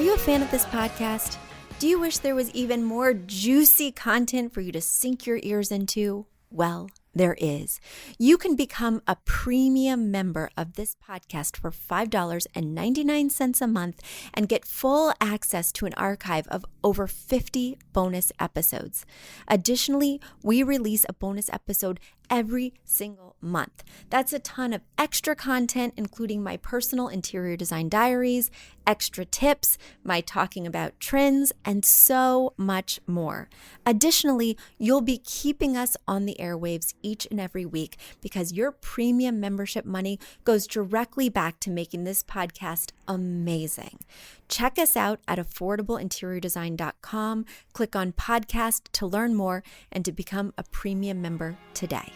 you a fan of this podcast? Do you wish there was even more juicy content for you to sink your ears into? Well, there is. You can become a premium member of this podcast for $5.99 a month and get full access to an archive of over 50 bonus episodes. Additionally, we release a bonus episode every single month. That's a ton of extra content, including my personal interior design diaries, extra tips, my talking about trends, and so much more. Additionally, you'll be keeping us on the airwaves each and every week because your premium membership money goes directly back to making this podcast amazing. Check us out at affordableinteriordesign.com. Click on podcast to learn more and to become a premium member today.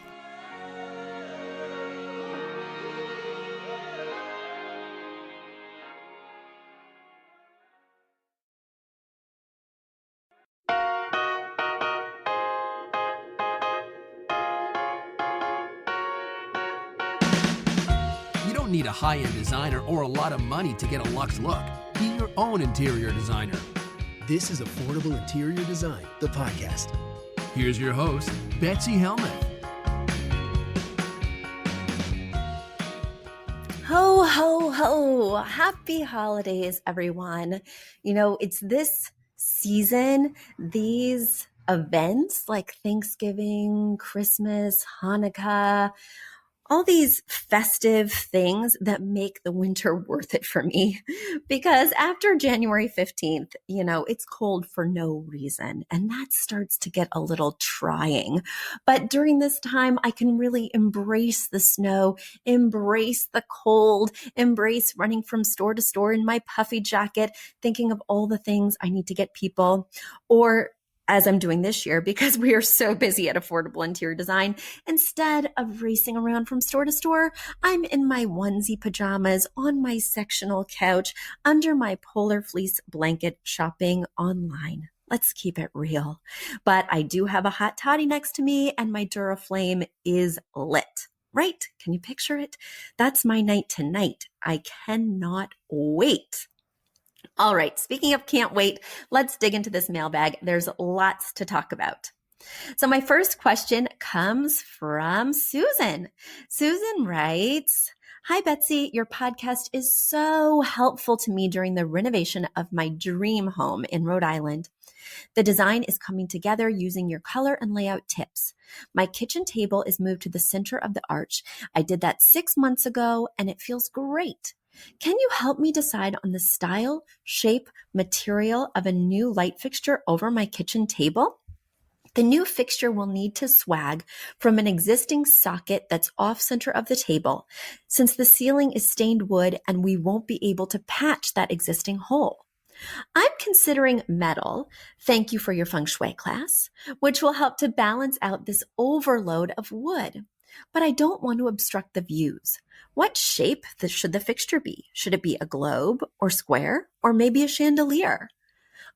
You don't need a high-end designer or a lot of money to get a luxe look. Be your own interior designer. This is Affordable Interior Design, the podcast. Here's your host, Betsy Helmuth. Ho, ho, ho. Happy holidays, everyone. You know, it's this season, these events like Thanksgiving, Christmas, Hanukkah, all these festive things that make the winter worth it for me. Because after January 15th, it's cold for no reason. And that starts to get a little trying. But during this time, I can really embrace the snow, embrace the cold, embrace running from store to store in my puffy jacket, thinking of all the things I need to get people, or as I'm doing this year, because we are so busy at Affordable Interior Design, instead of racing around from store to store, I'm in my onesie pajamas on my sectional couch under my polar fleece blanket shopping online. Let's keep it real. But I do have a hot toddy next to me and my Duraflame is lit. Right? Can you picture it? That's my night tonight. I cannot wait. All right, speaking of can't wait, let's dig into this mailbag. There's lots to talk about. So my first question comes from Susan. Susan writes, "Hi, Betsy. Your podcast is so helpful to me during the renovation of my dream home in Rhode Island. The design is coming together using your color and layout tips. My kitchen table is moved to the center of the arch. I did that 6 months ago, and it feels great. Can you help me decide on the style, shape, material of a new light fixture over my kitchen table? The new fixture will need to swag from an existing socket that's off center of the table, since the ceiling is stained wood and we won't be able to patch that existing hole. I'm considering metal, thank you for your feng shui class, which will help to balance out this overload of wood. But I don't want to obstruct the views. What shape should the fixture be? Should it be a globe or square or maybe a chandelier?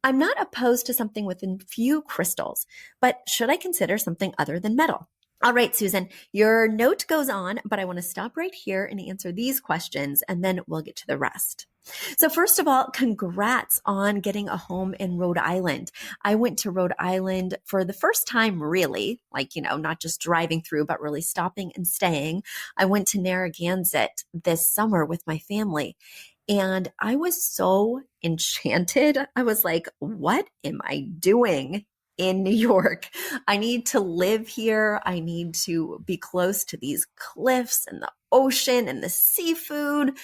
I'm not opposed to something with a few crystals, but should I consider something other than metal?" All right, Susan, your note goes on, but I want to stop right here and answer these questions, and then we'll get to the rest. So first of all, congrats on getting a home in Rhode Island. I went to Rhode Island for the first time, really, not just driving through, but really stopping and staying. I went to Narragansett this summer with my family, and I was so enchanted. I was like, what am I doing in New York? I need to live here. I need to be close to these cliffs and the ocean and the seafood.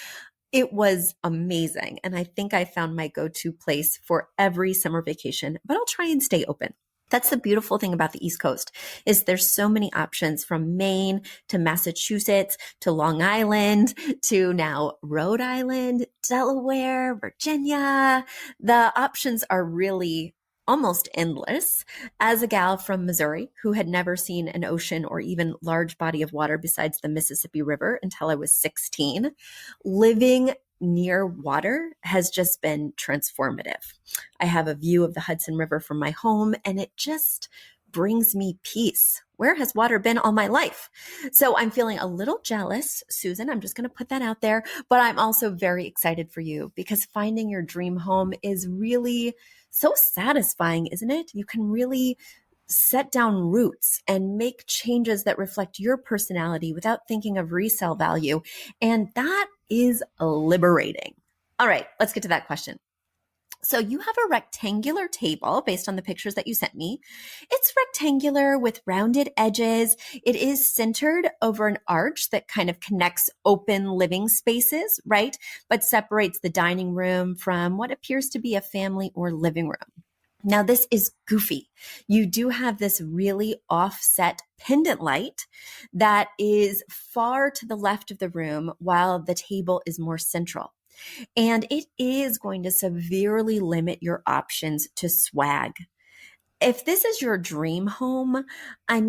It was amazing. And I think I found my go-to place for every summer vacation, but I'll try and stay open. That's the beautiful thing about the East Coast is there's so many options from Maine to Massachusetts to Long Island to now Rhode Island, Delaware, Virginia. The options are really almost endless. As a gal from Missouri who had never seen an ocean or even large body of water besides the Mississippi River until I was 16, living near water has just been transformative. I have a view of the Hudson River from my home, and it just brings me peace. Where has water been all my life? So I'm feeling a little jealous, Susan. I'm just going to put that out there. But I'm also very excited for you because finding your dream home is really so satisfying, isn't it? You can really set down roots and make changes that reflect your personality without thinking of resale value. And that is liberating. All right, let's get to that question. So you have a rectangular table based on the pictures that you sent me. It's rectangular with rounded edges. It is centered over an arch that kind of connects open living spaces, right? But separates the dining room from what appears to be a family or living room. Now, this is goofy. You do have this really offset pendant light that is far to the left of the room while the table is more central. And it is going to severely limit your options to swag. If this is your dream home, I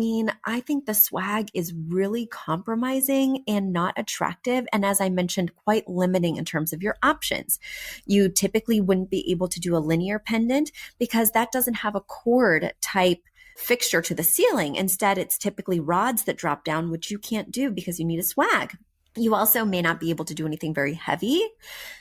think the swag is really compromising and not attractive. And as I mentioned, quite limiting in terms of your options. You typically wouldn't be able to do a linear pendant because that doesn't have a cord type fixture to the ceiling. Instead, it's typically rods that drop down, which you can't do because you need a swag. You also may not be able to do anything very heavy.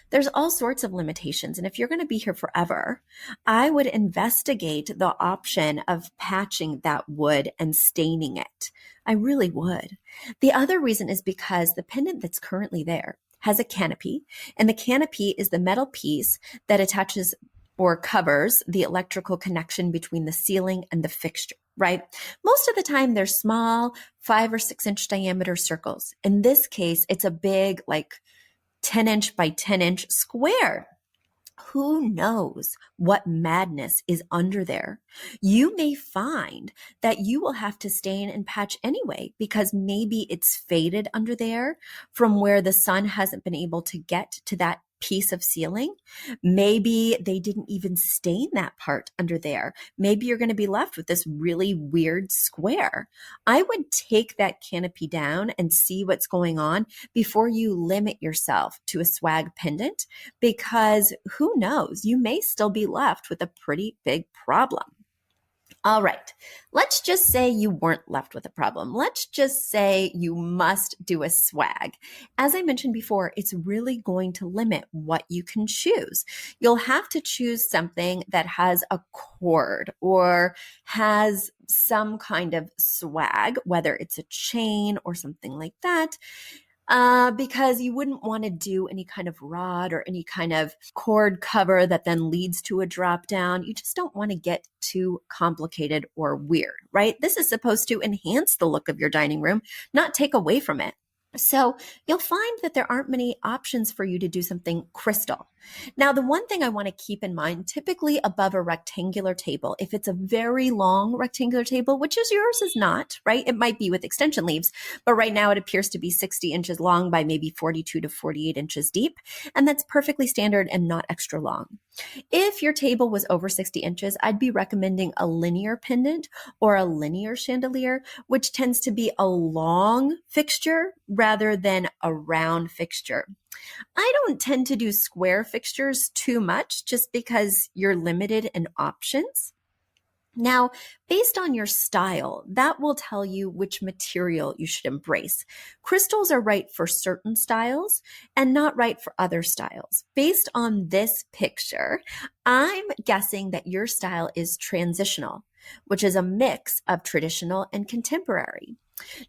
There's all sorts of limitations. And if you're going to be here forever, I would investigate the option of patching that wood and staining it. I really would. The other reason is because the pendant that's currently there has a canopy, and the canopy is the metal piece that attaches or covers the electrical connection between the ceiling and the fixture, right? Most of the time, they're small, 5 or 6 inch diameter circles. In this case, it's a big, 10 inch by 10 inch square. Who knows what madness is under there? You may find that you will have to stain and patch anyway because maybe it's faded under there from where the sun hasn't been able to get to that piece of ceiling. Maybe they didn't even stain that part under there. Maybe you're going to be left with this really weird square. I would take that canopy down and see what's going on before you limit yourself to a swag pendant, because who knows, you may still be left with a pretty big problem. All right, let's just say you weren't left with a problem. Let's just say you must do a swag. As I mentioned before, it's really going to limit what you can choose. You'll have to choose something that has a cord or has some kind of swag, whether it's a chain or something like that. Because you wouldn't want to do any kind of rod or any kind of cord cover that then leads to a drop down. You just don't want to get too complicated or weird, right? This is supposed to enhance the look of your dining room, not take away from it. So you'll find that there aren't many options for you to do something crystal. Now, the one thing I want to keep in mind, typically above a rectangular table, if it's a very long rectangular table, which is yours is not, right? It might be with extension leaves, but right now it appears to be 60 inches long by maybe 42 to 48 inches deep. And that's perfectly standard and not extra long. If your table was over 60 inches, I'd be recommending a linear pendant or a linear chandelier, which tends to be a long fixture rather than a round fixture. I don't tend to do square fixtures too much just because you're limited in options. Now, based on your style, that will tell you which material you should embrace. Crystals are right for certain styles and not right for other styles. Based on this picture, I'm guessing that your style is transitional, which is a mix of traditional and contemporary.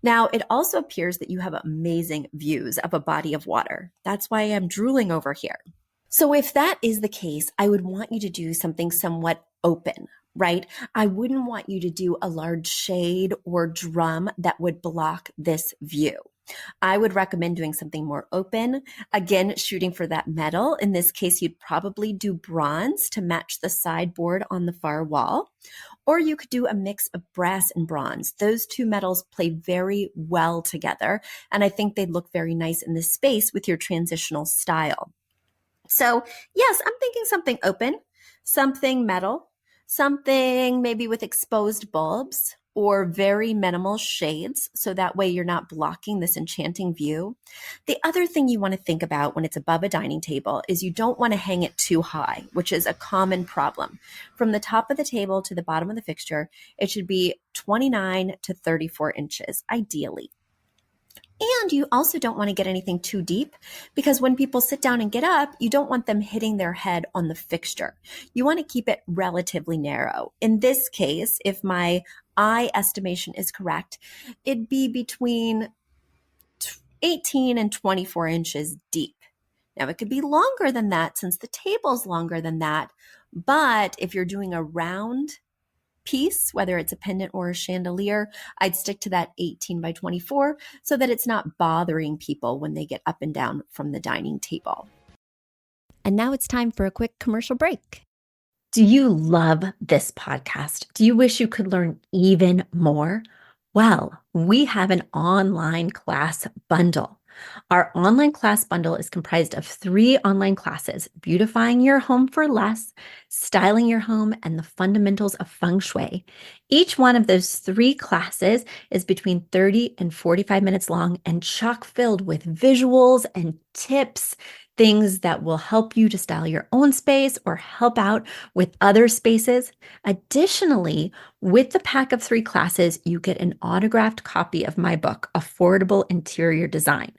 Now, it also appears that you have amazing views of a body of water. That's why I'm drooling over here. So if that is the case, I would want you to do something somewhat open, right? I wouldn't want you to do a large shade or drum that would block this view. I would recommend doing something more open. Again, shooting for that metal. In this case, you'd probably do bronze to match the sideboard on the far wall. Or you could do a mix of brass and bronze. Those two metals play very well together. And I think they'd look very nice in this space with your transitional style. So yes, I'm thinking something open, something metal, something maybe with exposed bulbs, or very minimal shades, so that way you're not blocking this enchanting view. The other thing you want to think about when it's above a dining table is you don't want to hang it too high, which is a common problem. From the top of the table to the bottom of the fixture, it should be 29 to 34 inches, ideally. And you also don't want to get anything too deep, because when people sit down and get up, you don't want them hitting their head on the fixture. You want to keep it relatively narrow. In this case, if my eye estimation is correct, it'd be between 18 and 24 inches deep. Now, it could be longer than that since the table's longer than that. But if you're doing a round piece, whether it's a pendant or a chandelier, I'd stick to that 18 by 24 so that it's not bothering people when they get up and down from the dining table. And now it's time for a quick commercial break. Do you love this podcast? Do you wish you could learn even more? Well, we have an online class bundle. Our online class bundle is comprised of 3 online classes: beautifying your home for less, styling your home, and the fundamentals of feng shui. Each one of those 3 classes is between 30 and 45 minutes long and chock filled with visuals and tips, things that will help you to style your own space or help out with other spaces. Additionally, with the pack of 3 classes, you get an autographed copy of my book, Affordable Interior Design.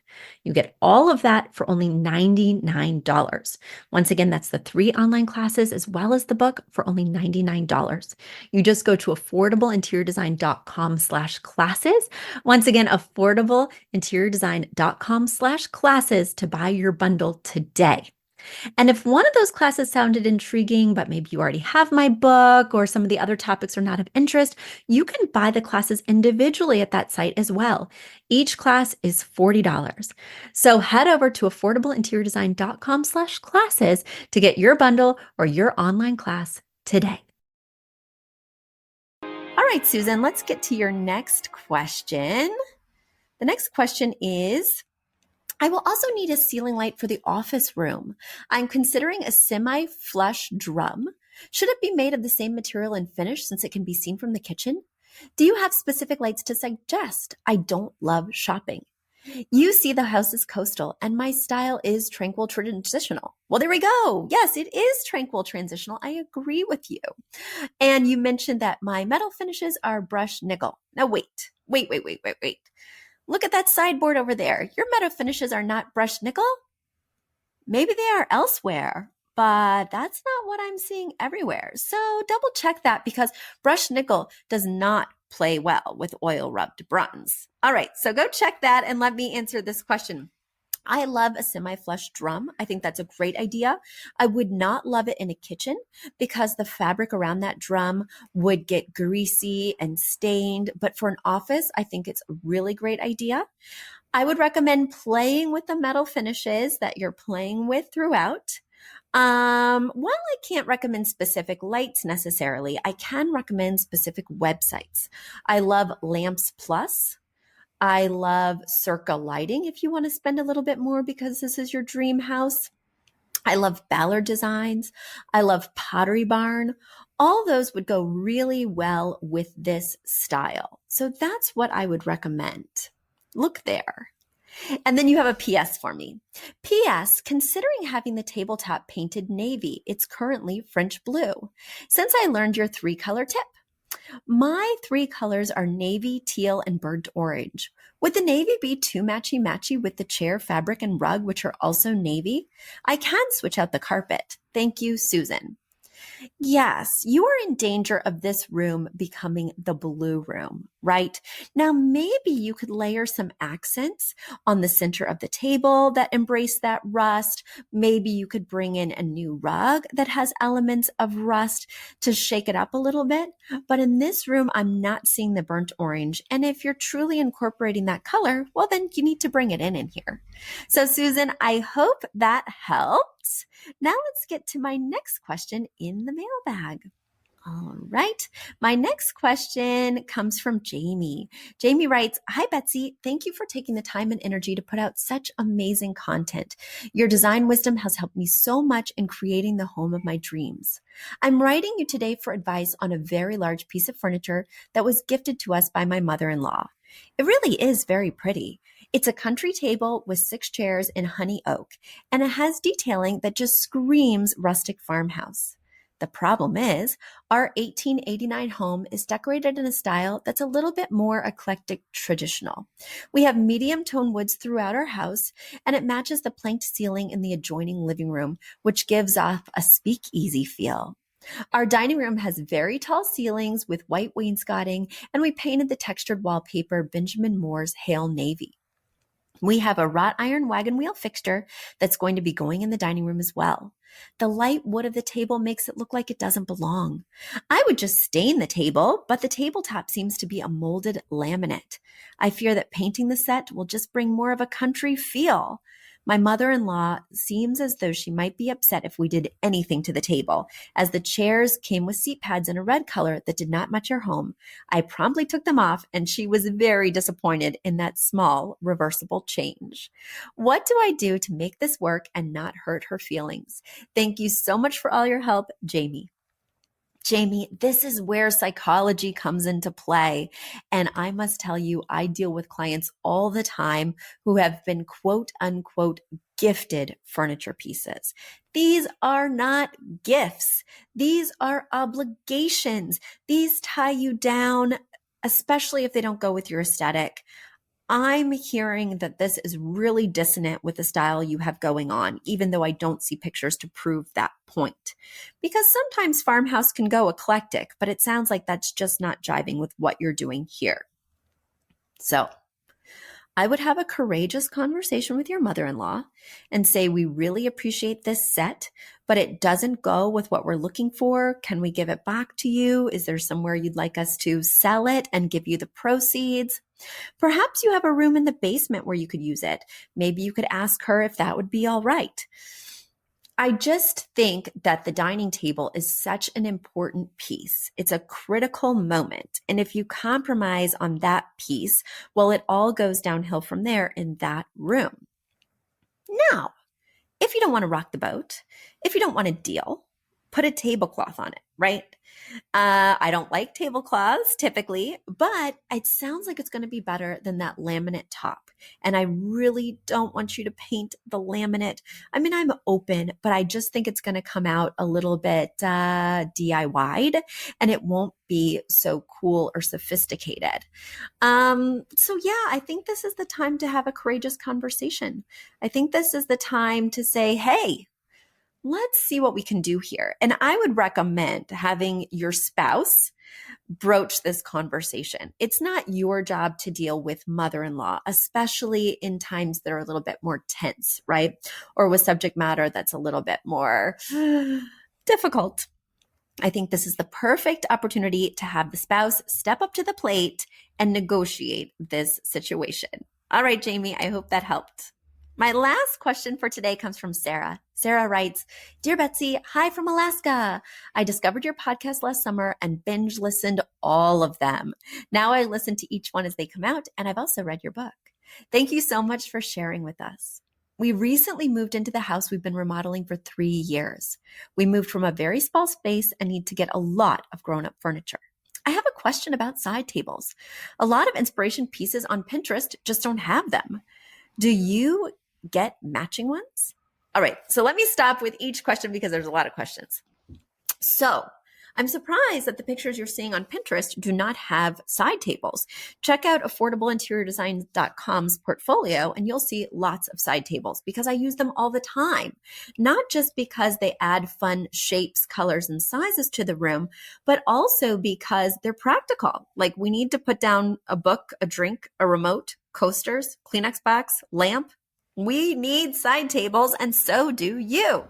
You get all of that for only $99. Once again, that's the 3 online classes as well as the book for only $99. You just go to affordableinteriordesign.com/classes. Once again, affordableinteriordesign.com/classes to buy your bundle today. And if one of those classes sounded intriguing, but maybe you already have my book or some of the other topics are not of interest, you can buy the classes individually at that site as well. Each class is $40. So head over to affordableinteriordesign.com/classes to get your bundle or your online class today. All right, Susan, let's get to your next question. The next question is, I will also need a ceiling light for the office room. I'm considering a semi-flush drum. Should it be made of the same material and finish since it can be seen from the kitchen? Do you have specific lights to suggest? I don't love shopping. You see, the house is coastal and my style is tranquil transitional. Well, there we go. Yes, it is tranquil transitional. I agree with you. And you mentioned that my metal finishes are brushed nickel. Now, wait. Look at that sideboard over there. Your metal finishes are not brushed nickel? Maybe they are elsewhere, but that's not what I'm seeing everywhere. So double check that, because brushed nickel does not play well with oil rubbed bronze. All right, so go check that and let me answer this question. I love a semi-flush drum. I think that's a great idea. I would not love it in a kitchen because the fabric around that drum would get greasy and stained. But for an office, I think it's a really great idea. I would recommend playing with the metal finishes that you're playing with throughout. While I can't recommend specific lights necessarily, I can recommend specific websites. I love Lamps Plus. I love Circa Lighting if you want to spend a little bit more because this is your dream house. I love Ballard Designs. I love Pottery Barn. All those would go really well with this style. So that's what I would recommend. Look there. And then you have a PS for me. PS, considering having the tabletop painted navy, it's currently French blue. Since I learned your 3-color tip, my 3 colors are navy, teal, and burnt orange. Would the navy be too matchy-matchy with the chair fabric and rug, which are also navy? I can switch out the carpet. Thank you, Susan. Yes, you are in danger of this room becoming the blue room, right? Now, maybe you could layer some accents on the center of the table that embrace that rust. Maybe you could bring in a new rug that has elements of rust to shake it up a little bit. But in this room, I'm not seeing the burnt orange. And if you're truly incorporating that color, well, then you need to bring it in here. So, Susan, I hope that helps. Now let's get to my next question in the mailbag. All right. My next question comes from Jamie. Jamie writes, "Hi, Betsy. Thank you for taking the time and energy to put out such amazing content. Your design wisdom has helped me so much in creating the home of my dreams. I'm writing you today for advice on a very large piece of furniture that was gifted to us by my mother-in-law. It really is very pretty. It's a country table with 6 chairs in honey oak, and it has detailing that just screams rustic farmhouse. The problem is, our 1889 home is decorated in a style that's a little bit more eclectic traditional. We have medium tone woods throughout our house, and it matches the planked ceiling in the adjoining living room, which gives off a speakeasy feel. Our dining room has very tall ceilings with white wainscoting, and we painted the textured wallpaper Benjamin Moore's Hail Navy. We have a wrought iron wagon wheel fixture that's going to be going in the dining room as well. The light wood of the table makes it look like it doesn't belong. I would just stain the table, but the tabletop seems to be a molded laminate. I fear that painting the set will just bring more of a country feel. My mother-in-law seems as though she might be upset if we did anything to the table, as the chairs came with seat pads in a red color that did not match our home. I promptly took them off, and she was very disappointed in that small reversible change. What do I do to make this work and not hurt her feelings? Thank you so much for all your help, Jamie." Jamie, this is where psychology comes into play. And I must tell you, I deal with clients all the time who have been quote unquote gifted furniture pieces. These are not gifts. These are obligations. These tie you down, especially if they don't go with your aesthetic. I'm hearing that this is really dissonant with the style you have going on, even though I don't see pictures to prove that point. Because sometimes farmhouse can go eclectic, but it sounds like that's just not jiving with what you're doing here. So I would have a courageous conversation with your mother-in-law and say, we really appreciate this set, but it doesn't go with what we're looking for. Can we give it back to you? Is there somewhere you'd like us to sell it and give you the proceeds? Perhaps you have a room in the basement where you could use it. Maybe you could ask her if that would be all right. I just think that the dining table is such an important piece. It's a critical moment. And if you compromise on that piece, well, it all goes downhill from there in that room. Now, if you don't want to rock the boat, if you don't want to deal, put a tablecloth on it, right? I don't like tablecloths typically, but it sounds like it's going to be better than that laminate top. And I really don't want you to paint the laminate. I mean, I'm open, but I just think it's going to come out a little bit DIY'd, and it won't be so cool or sophisticated. So yeah, I think this is the time to have a courageous conversation. I think this is the time to say, hey, let's see what we can do here. And I would recommend having your spouse broach this conversation. It's not your job to deal with mother-in-law, especially in times that are a little bit more tense, right? Or with subject matter that's a little bit more difficult. I think this is the perfect opportunity to have the spouse step up to the plate and negotiate this situation. All right, Jamie, I hope that helped. My last question for today comes from Sarah. Sarah writes, "Dear Betsy, hi from Alaska. I discovered your podcast last summer and binge listened all of them. Now I listen to each one as they come out, and I've also read your book. Thank you so much for sharing with us. We recently moved into the house we've been remodeling for 3 years. We moved from a very small space and need to get a lot of grown-up furniture. I have a question about side tables. A lot of inspiration pieces on Pinterest just don't have them. Do you get matching ones?" All right, so let me stop with each question because there's a lot of questions. So I'm surprised that the pictures you're seeing on Pinterest do not have side tables. Check out affordableinteriordesign.com's portfolio and you'll see lots of side tables because I use them all the time. Not just because they add fun shapes, colors, and sizes to the room, but also because they're practical. Like we need to put down a book, a drink, a remote, coasters, Kleenex box, lamp. We need side tables, and so do you.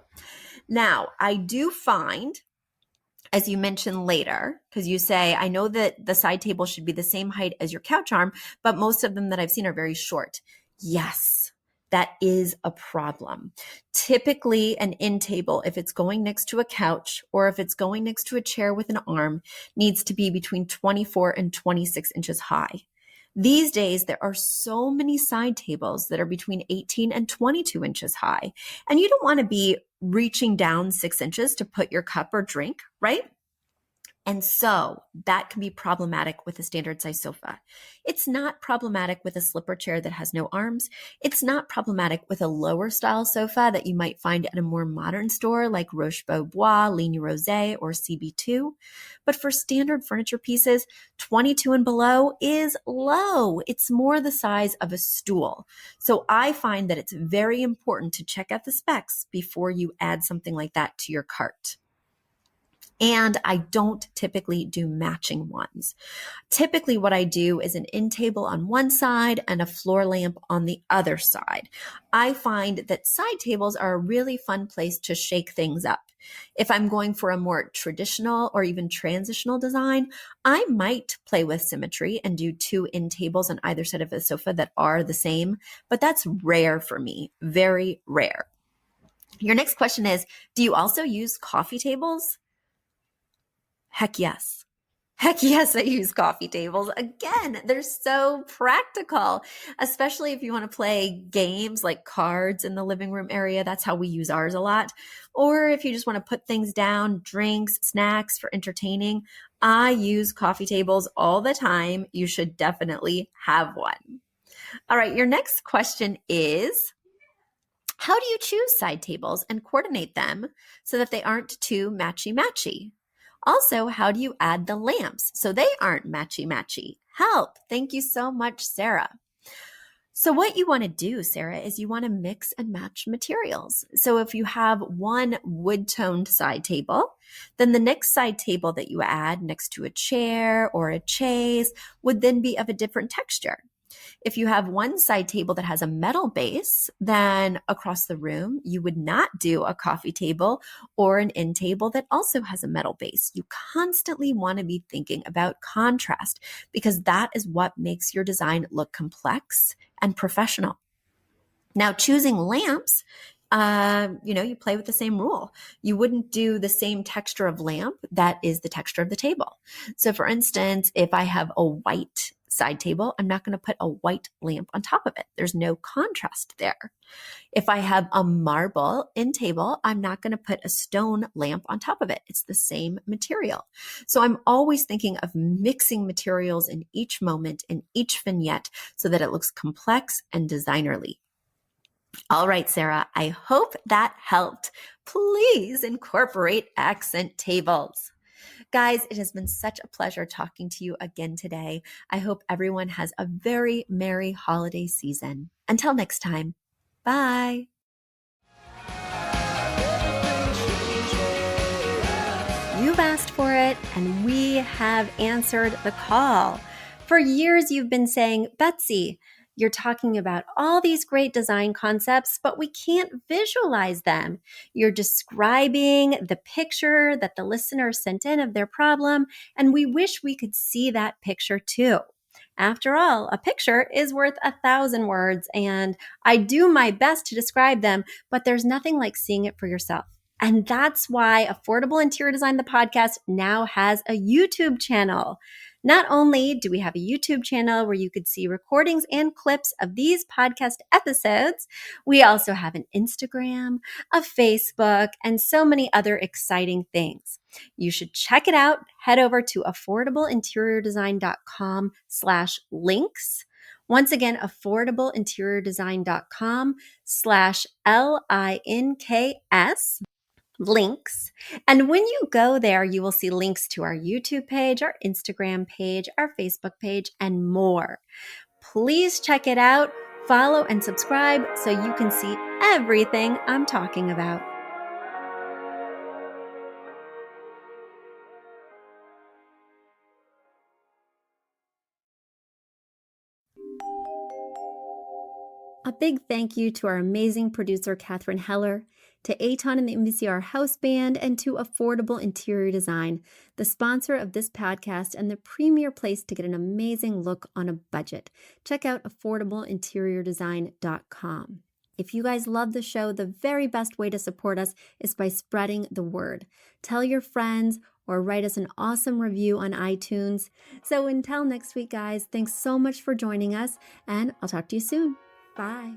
Now, I do find, as you mentioned later, because you say, I know that the side table should be the same height as your couch arm, but most of them that I've seen are very short. Yes, that is a problem. Typically, an end table, if it's going next to a couch or if it's going next to a chair with an arm, needs to be between 24 and 26 inches high. These days, there are so many side tables that are between 18 and 22 inches high, and you don't want to be reaching down 6 inches to put your cup or drink, right? And so that can be problematic with a standard size sofa. It's not problematic with a slipper chair that has no arms. It's not problematic with a lower style sofa that you might find at a more modern store like Roche-Beaubois, Ligne Rosé, or CB2. But for standard furniture pieces, 22 and below is low. It's more the size of a stool. So I find that it's very important to check out the specs before you add something like that to your cart. And I don't typically do matching ones. Typically what I do is an end table on one side and a floor lamp on the other side. I find that side tables are a really fun place to shake things up. If I'm going for a more traditional or even transitional design, I might play with symmetry and do 2 end tables on either side of the sofa that are the same, but that's rare for me, very rare. Your next question is, do you also use coffee tables? Heck yes. Heck yes, I use coffee tables. Again, they're so practical, especially if you want to play games like cards in the living room area. That's how we use ours a lot. Or if you just want to put things down, drinks, snacks for entertaining, I use coffee tables all the time. You should definitely have one. All right, your next question is, how do you choose side tables and coordinate them so that they aren't too matchy-matchy? Also, how do you add the lamps so they aren't matchy-matchy? Help! Thank you so much, Sarah. So what you want to do, Sarah, is you want to mix and match materials. So if you have one wood-toned side table, then the next side table that you add next to a chair or a chaise would then be of a different texture. If you have one side table that has a metal base, then across the room, you would not do a coffee table or an end table that also has a metal base. You constantly want to be thinking about contrast because that is what makes your design look complex and professional. Now, choosing lamps, you play with the same rule. You wouldn't do the same texture of lamp that is the texture of the table. So for instance, if I have a white side table, I'm not going to put a white lamp on top of it. There's no contrast there. If I have a marble end table, I'm not going to put a stone lamp on top of it. It's the same material. So I'm always thinking of mixing materials in each moment, in each vignette, so that it looks complex and designerly. All right, Sarah, I hope that helped. Please incorporate accent tables. Guys, it has been such a pleasure talking to you again today. I hope everyone has a very merry holiday season. Until next time, bye. You've asked for it, and we have answered the call. For years, you've been saying, Betsy, you're talking about all these great design concepts, but we can't visualize them. You're describing the picture that the listener sent in of their problem, and we wish we could see that picture too. After all, a picture is worth 1,000 words, and I do my best to describe them, but there's nothing like seeing it for yourself. And that's why Affordable Interior Design, the podcast, now has a YouTube channel. Not only do we have a YouTube channel where you could see recordings and clips of these podcast episodes, we also have an Instagram, a Facebook, and so many other exciting things. You should check it out. Head over to affordableinteriordesign.com/links. Once again, affordableinteriordesign.com/LINKS. links. And when you go there, you will see links to our YouTube page, our Instagram page, our Facebook page, and more. Please check it out, follow and subscribe so you can see everything I'm talking about. A big thank you to our amazing producer, Catherine Heller, to Aton and the MVCR House Band, and to Affordable Interior Design, the sponsor of this podcast and the premier place to get an amazing look on a budget. Check out affordableinteriordesign.com. If you guys love the show, the very best way to support us is by spreading the word. Tell your friends or write us an awesome review on iTunes. So until next week, guys, thanks so much for joining us, and I'll talk to you soon. Bye.